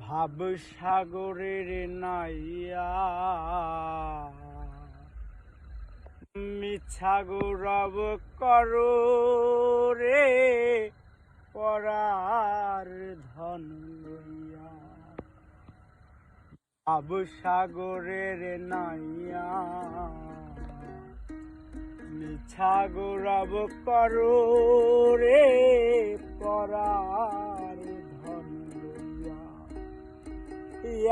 ভাব সাগরের নাইয়া মিছা গৌরব করো রে পরার ধন লইয়া। ভাব সাগরের নাইয়া মিছা গৌরব করো রে পরার ধন লইয়া।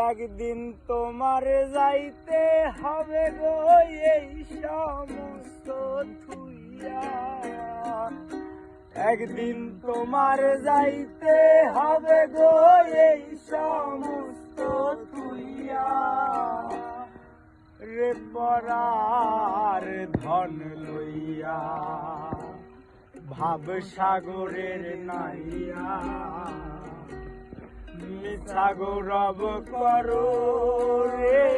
একদিন তোমার যাইতে হবে গো এই সমস্ত থুইয়া। একদিন তোমার যাইতে হবে গো এই সমস্ত থুইয়া রে পরার ধন লইয়া। ভাব সাগরের নাইয়া মিছা গৌরব করো রে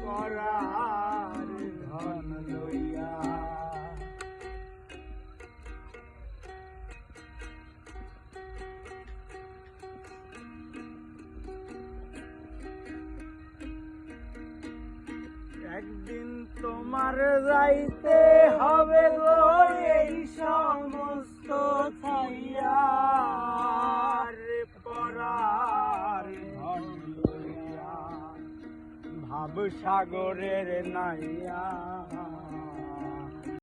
পরার ধন লইয়া। একদিন তোমার যাইতে হবে গো এই সমস্ত ছাইয়া রে পরার ধন লইয়া। ভাব সাগরের নাইয়া